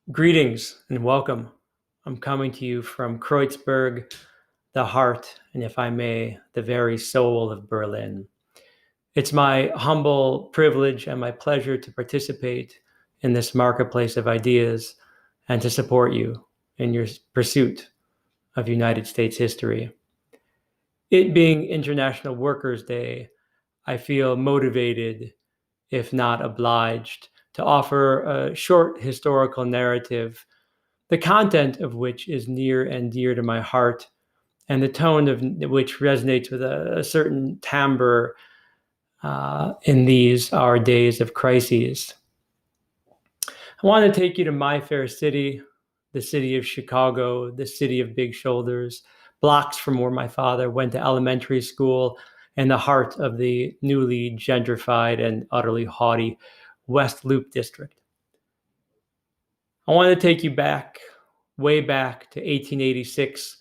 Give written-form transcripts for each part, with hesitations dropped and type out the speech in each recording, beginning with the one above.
Greetings and welcome. I'm coming to you from Kreuzberg, the heart, and if I may, the very soul of Berlin. It's my humble privilege and my pleasure to participate in this marketplace of ideas and to support you in your pursuit of United States history. It being International Workers' Day, I feel motivated, if not obliged, to offer a short historical narrative, the content of which is near and dear to my heart, and the tone of which resonates with a certain timbre in these our days of crises. I want to take you to my fair city, the city of Chicago, the city of big shoulders, blocks from where my father went to elementary school, in the heart of the newly gentrified and utterly haughty West Loop district. I want to take you back, way back to 1886,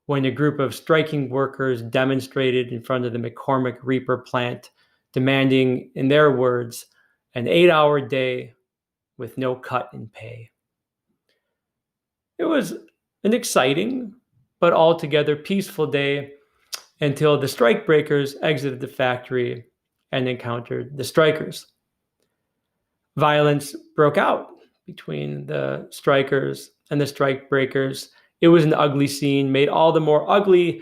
when a group of striking workers demonstrated in front of the McCormick Reaper plant, demanding, in their words, an 8-hour day with no cut in pay. It was an exciting but altogether peaceful day until the strikebreakers exited the factory and encountered the strikers. Violence broke out between the strikers and the strikebreakers. It was an ugly scene, made all the more ugly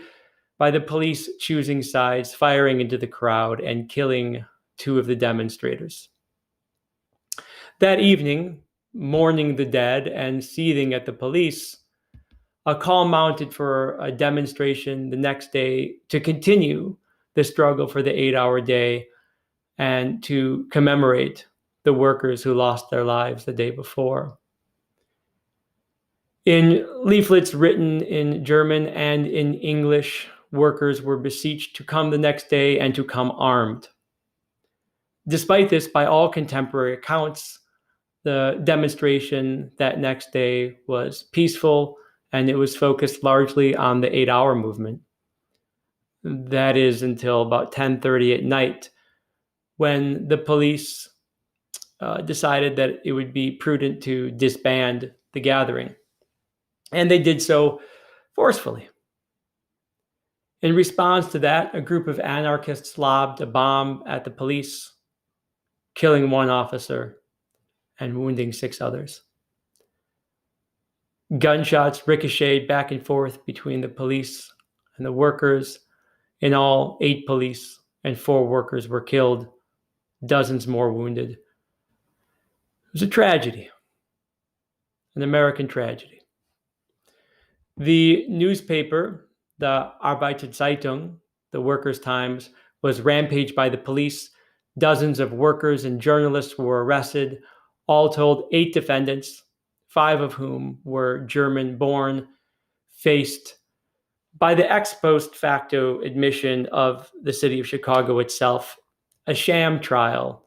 by the police choosing sides, firing into the crowd, and killing 2 of the demonstrators. That evening, mourning the dead and seething at the police, a call mounted for a demonstration the next day to continue the struggle for the 8-hour day and to commemorate the workers who lost their lives the day before. In leaflets written in German and in English, workers were beseeched to come the next day and to come armed. Despite this, by all contemporary accounts, the demonstration that next day was peaceful, and it was focused largely on the 8-hour movement. That is until about 10:30 at night, when the police decided that it would be prudent to disband the gathering. And they did so forcefully. In response to that, a group of anarchists lobbed a bomb at the police, killing 1 officer and wounding 6 others. Gunshots ricocheted back and forth between the police and the workers. In all, 8 police and 4 workers were killed, dozens more wounded. It was a tragedy, an American tragedy. The newspaper, the Arbeiterzeitung, the Workers' Times, was rampaged by the police. Dozens of workers and journalists were arrested. All told, 8 defendants, 5 of whom were German-born, faced, by the ex post facto admission of the city of Chicago itself, a sham trial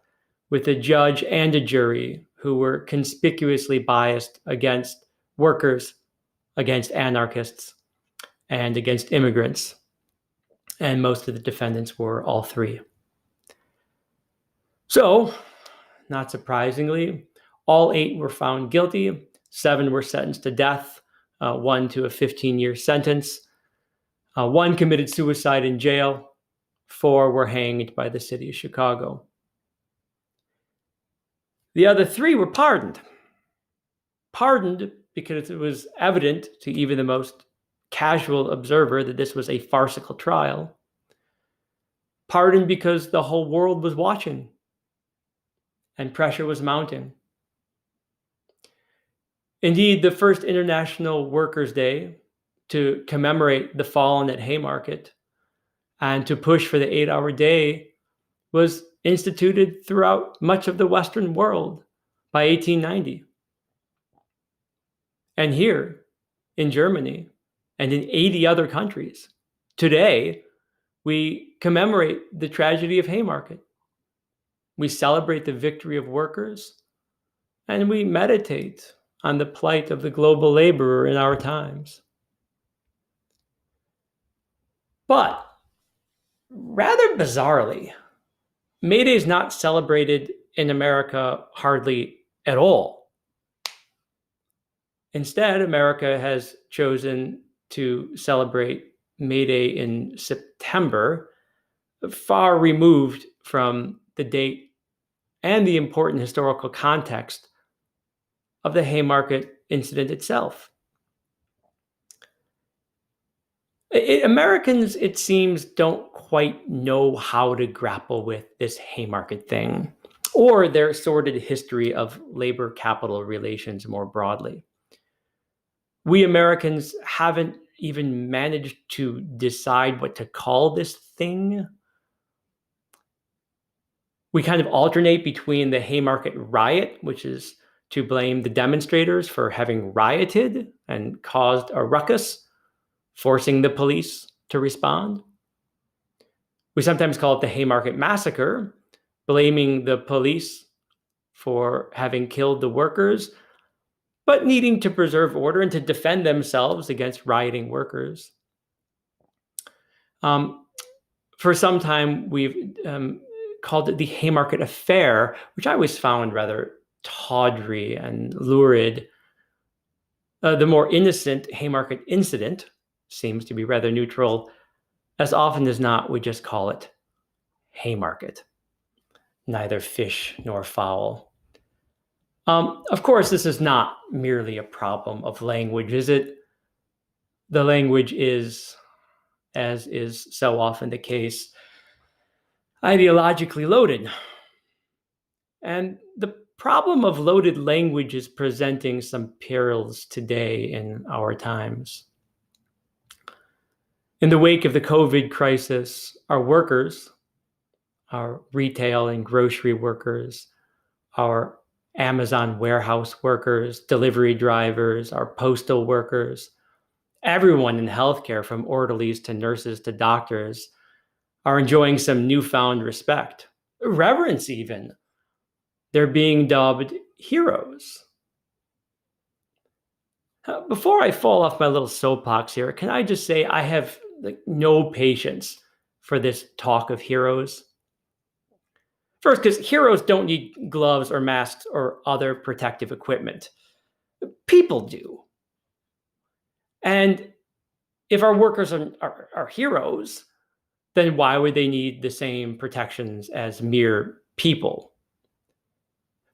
with a judge and a jury who were conspicuously biased against workers, against anarchists, and against immigrants. And most of the defendants were all 3. So, not surprisingly, all 8 were found guilty. 7 were sentenced to death, 1 to a 15-year sentence. 1 committed suicide in jail. 4 were hanged by the city of Chicago. The other 3 were pardoned. Pardoned because it was evident to even the most casual observer that this was a farcical trial. Pardoned because the whole world was watching and pressure was mounting. Indeed, the first International Workers' Day, to commemorate the fallen at Haymarket and to push for the 8-hour day, was instituted throughout much of the Western world by 1890. And here in Germany and in 80 other countries, today, we commemorate the tragedy of Haymarket. We celebrate the victory of workers, and we meditate on the plight of the global laborer in our times. But rather bizarrely, May Day is not celebrated in America hardly at all. Instead, America has chosen to celebrate May Day in September, far removed from the date and the important historical context of the Haymarket incident itself. Americans, it seems, don't quite know how to grapple with this Haymarket thing or their sordid history of labor capital relations more broadly. We Americans haven't even managed to decide what to call this thing. We kind of alternate between the Haymarket riot, which is to blame the demonstrators for having rioted and caused a ruckus, forcing the police to respond. We sometimes call it the Haymarket Massacre, blaming the police for having killed the workers, but needing to preserve order and to defend themselves against rioting workers. For some time, we've called it the Haymarket Affair, which I always found rather tawdry and lurid. The more innocent Haymarket Incident seems to be rather neutral. As often as not, we just call it Haymarket. Neither fish nor fowl. Of course, this is not merely a problem of language, is it? The language is, as is so often the case, ideologically loaded. And the problem of loaded language is presenting some perils today in our times. In the wake of the COVID crisis, our workers, our retail and grocery workers, our Amazon warehouse workers, delivery drivers, our postal workers, everyone in healthcare, from orderlies to nurses to doctors, are enjoying some newfound respect, reverence even. They're being dubbed heroes. Before I fall off my little soapbox here, can I just say I have no patience for this talk of heroes? First, because heroes don't need gloves or masks or other protective equipment. People do. And if our workers are heroes, then why would they need the same protections as mere people?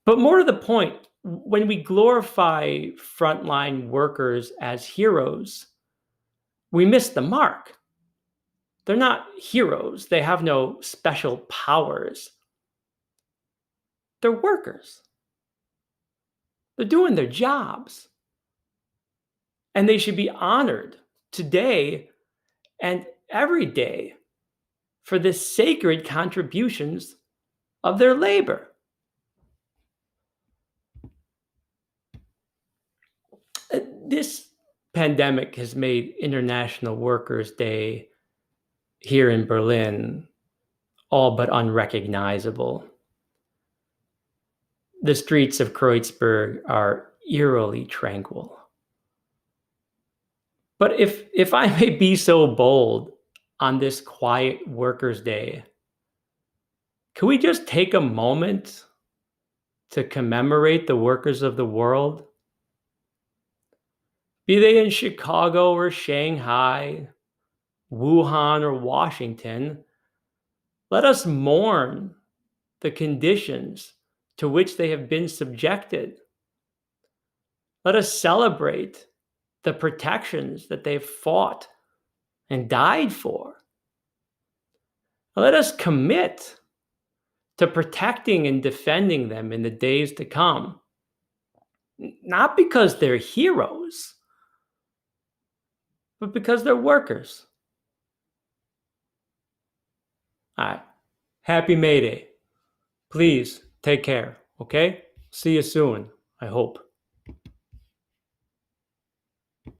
But more to the point, when we glorify frontline workers as heroes, we miss the mark. They're not heroes. They have no special powers. They're workers. They're doing their jobs. And they should be honored today and every day for the sacred contributions of their labor. This pandemic has made International Workers' Day here in Berlin all but unrecognizable. The streets of Kreuzberg are eerily tranquil. But if I may be so bold on this quiet Workers' Day, can we just take a moment to commemorate the workers of the world? Be they in Chicago or Shanghai, Wuhan or Washington, let us mourn the conditions to which they have been subjected. Let us celebrate the protections that they've fought and died for. Let us commit to protecting and defending them in the days to come. Not because they're heroes, but because they're workers. All right. Happy May Day. Please take care, okay? See you soon, I hope.